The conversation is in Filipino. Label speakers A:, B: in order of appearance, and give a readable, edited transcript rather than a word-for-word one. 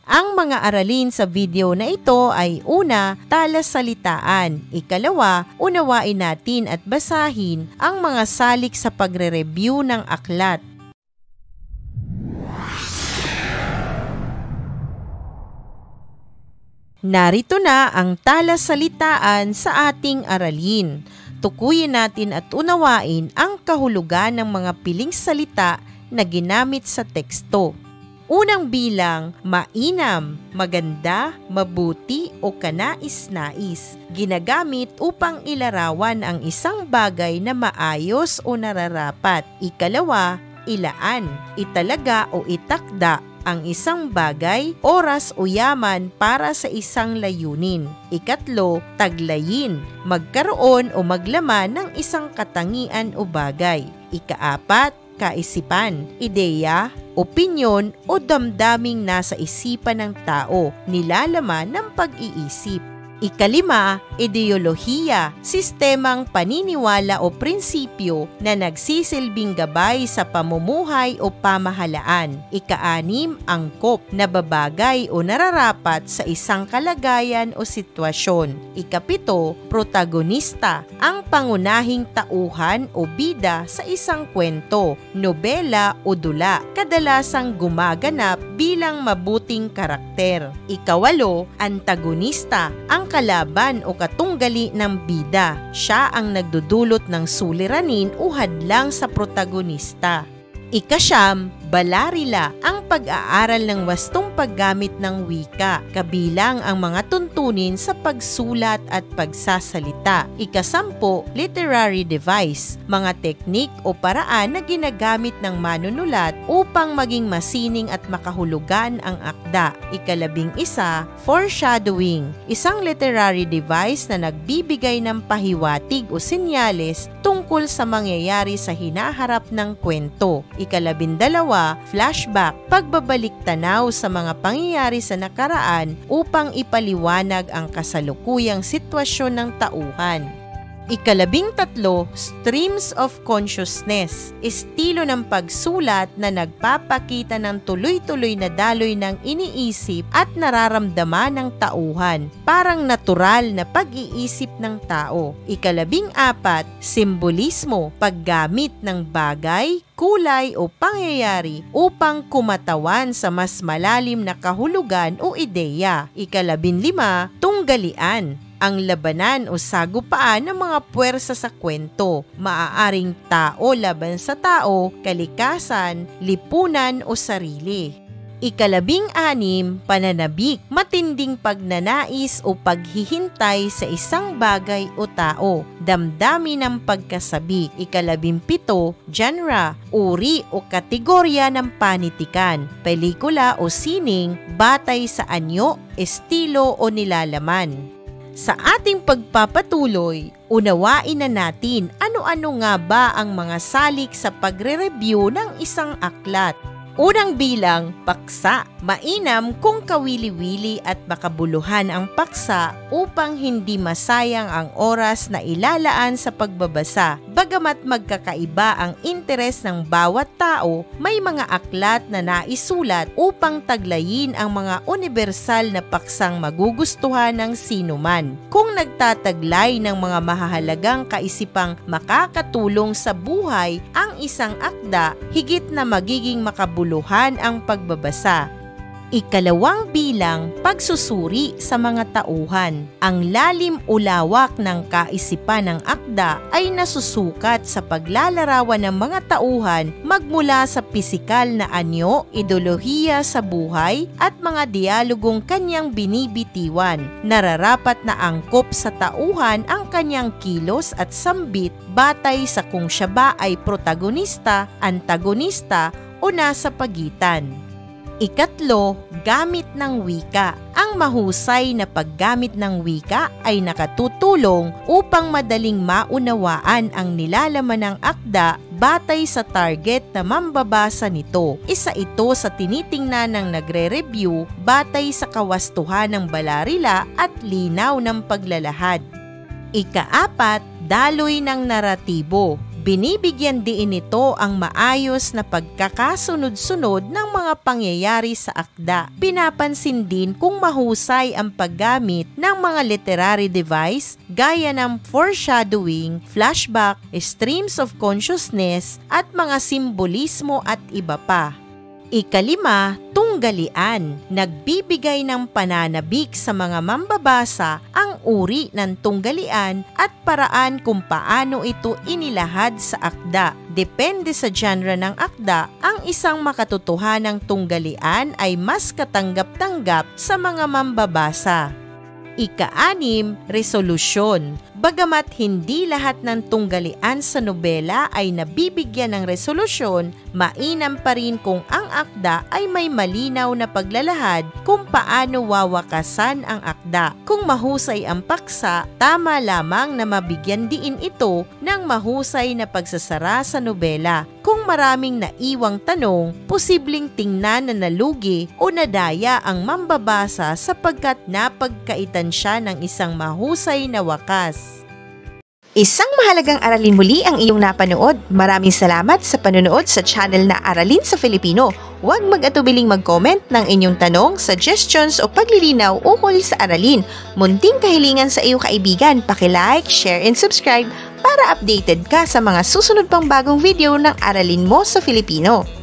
A: Ang mga aralin sa video na ito ay una, talasalitaan. Ikalawa, unawain natin at basahin ang mga salik sa pagre-review ng aklat. Narito na ang talasalitaan sa ating aralin. Tukuyin natin at unawain ang kahulugan ng mga piling salita na ginamit sa teksto. Unang bilang, mainam, maganda, mabuti o kanais-nais. Ginagamit upang ilarawan ang isang bagay na maayos o nararapat. Ikalawa, ilaan, italaga o itakda ang isang bagay, oras o yaman para sa isang layunin. Ikatlo, taglayin, magkaroon o maglaman ng isang katangian o bagay. Ikaapat, kaisipan, ideya, opinyon o damdaming nasa isipan ng tao, nilalaman ng pag-iisip. Ikalima, ideolohiya, sistemang paniniwala o prinsipyo na nagsisilbing gabay sa pamumuhay o pamahalaan. Ikaanim, angkop, nababagay o nararapat sa isang kalagayan o sitwasyon. Ikapito, protagonista, ang pangunahing tauhan o bida sa isang kwento, nobela o dula, kadalasang gumaganap bilang mabuting karakter. Ikawalo, antagonista, ang kalaban o katunggali ng bida. Siya ang nagdudulot ng suliranin o hadlang sa protagonista. Ikasyam, balarila, ang pag-aaral ng wastong paggamit ng wika, kabilang ang mga tuntunin sa pagsulat at pagsasalita. Ikasampu, literary device, mga teknik o paraan na ginagamit ng manunulat upang maging masining at makahulugan ang akda. Ikalabing isa, foreshadowing, isang literary device na nagbibigay ng pahiwatig o senyales tungkol sa mangyayari sa hinaharap ng kwento. Ikalabindalawa, flashback, pagbabalik tanaw sa mga pangyayari sa nakaraan upang ipaliwanag ang kasalukuyang sitwasyon ng tauhan. Ikalabing tatlo, streams of consciousness, estilo ng pagsulat na nagpapakita ng tuloy-tuloy na daloy ng iniisip at nararamdaman ng tauhan, parang natural na pag-iisip ng tao. Ikalabing apat, simbolismo, paggamit ng bagay, kulay o pangyayari upang kumatawan sa mas malalim na kahulugan o ideya. Ikalabinlima, tunggalian, ang labanan o sagupaan ng mga puwersa sa kwento, maaaring tao laban sa tao, kalikasan, lipunan o sarili. Ikalabing-anim, pananabik, matinding pagnanais o paghihintay sa isang bagay o tao, damdamin ng pagkasabi. Ikalabing-pito, genre, uri o kategorya ng panitikan, pelikula o sining, batay sa anyo, estilo o nilalaman. Sa ating pagpapatuloy, unawain na natin ano-ano nga ba ang mga salik sa pagre-review ng isang aklat. Unang bilang, paksa. Mainam kung kawili-wili at makabuluhan ang paksa upang hindi masayang ang oras na ilalaan sa pagbabasa. Bagamat magkakaiba ang interes ng bawat tao, may mga aklat na naisulat upang taglayin ang mga universal na paksang magugustuhan ng sinuman. Kung nagtataglay ng mga mahahalagang kaisipang makakatulong sa buhay ang isang akda, higit na magiging makabuluhan ang pagbabasa. Ikalawang bilang, pagsusuri sa mga tauhan. Ang lalim o lawak ng kaisipan ng akda ay nasusukat sa paglalarawan ng mga tauhan magmula sa pisikal na anyo, ideolohiya sa buhay at mga dialogong kanyang binibitiwan. Nararapat na angkop sa tauhan ang kanyang kilos at sambit batay sa kung siya ba ay protagonista, antagonista o nasa pagitan. Ikatlo, gamit ng wika. Ang mahusay na paggamit ng wika ay nakatutulong upang madaling maunawaan ang nilalaman ng akda batay sa target na mambabasa nito. Isa ito sa tinitingnan ng nagre-review batay sa kawastuhan ng balarila at linaw ng paglalahad. Ikaapat, daloy ng naratibo. Binibigyan din ito ang maayos na pagkakasunod-sunod ng mga pangyayari sa akda. Pinapansin din kung mahusay ang paggamit ng mga literary device gaya ng foreshadowing, flashback, streams of consciousness at mga simbolismo at iba pa. Ikalima, tunggalian. Nagbibigay ng pananabik sa mga mambabasa ang uri ng tunggalian at paraan kung paano ito inilahad sa akda. Depende sa genre ng akda, ang isang makatotohanang tunggalian ay mas katanggap-tanggap sa mga mambabasa. Ika-anim, resolusyon. Bagamat hindi lahat ng tunggalian sa nobela ay nabibigyan ng resolusyon, mainam pa rin kung ang akda ay may malinaw na paglalahad kung paano wawakasan ang akda. Kung mahusay ang paksa, tama lamang na mabigyan din ito ng mahusay na pagsasara sa nobela. Kung maraming naiwang tanong, posibleng tingnan na nalugi o nadaya ang mambabasa sapagkat napagkaitan siya ng isang mahusay na wakas.
B: Isang mahalagang aralin muli ang iyong napanood. Maraming salamat sa panonood sa channel na Aralin sa Filipino. Huwag mag-atubiling mag-comment ng inyong tanong, suggestions o paglilinaw ukol sa aralin. Munting kahilingan sa iyong kaibigan, paki-like, share and subscribe para updated ka sa mga susunod pang bagong video ng Aralin mo sa Filipino.